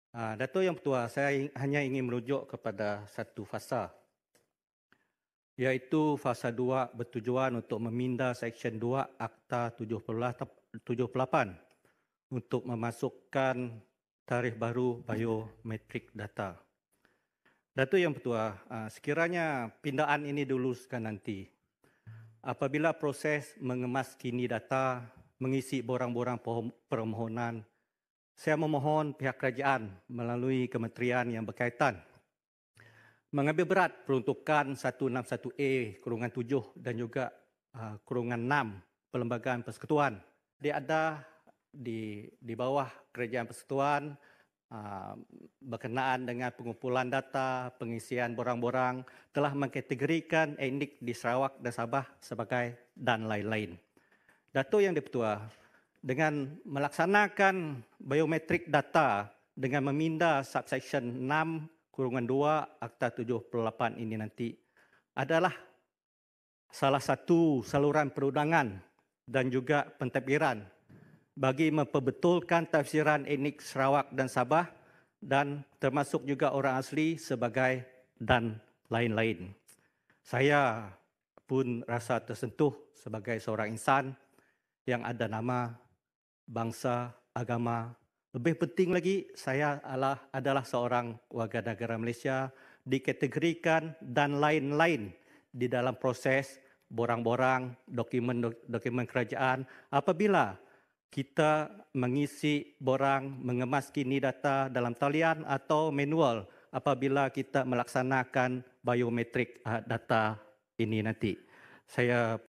Dato' Yang Pertua, saya hanya ingin merujuk kepada satu fasa, iaitu fasa 2 bertujuan untuk meminda Seksyen 2 Akta 78 untuk memasukkan tarikh baru biometrik data. Dato' Yang Pertua, sekiranya pindaan ini diluluskan nanti, apabila proses mengemas kini data, mengisi borang-borang permohonan, saya memohon pihak kerajaan melalui kementerian yang berkaitan mengambil berat peruntukan 161A-7 dan juga kurungan 6 Perlembagaan Persekutuan. Dia ada di bawah Kerajaan Persekutuan berkenaan dengan pengumpulan data, pengisian borang-borang, telah mengkategorikan etnik di Sarawak dan Sabah sebagai dan lain-lain. Dato' Yang di-Pertua, dengan melaksanakan biometrik data dengan meminda subsection 6/2 Akta 78 ini nanti adalah salah satu saluran perundangan dan juga pentadbiran bagi memperbetulkan tafsiran etnik Sarawak dan Sabah dan termasuk juga orang asli sebagai dan lain-lain. Saya pun rasa tersentuh sebagai seorang insan yang ada nama, bangsa, agama. Lebih penting lagi, saya adalah seorang warga negara Malaysia dikategorikan dan lain-lain di dalam proses borang-borang dokumen kerajaan apabila kita mengisi borang, mengemas kini data dalam talian atau manual apabila kita melaksanakan biometrik data ini nanti. Saya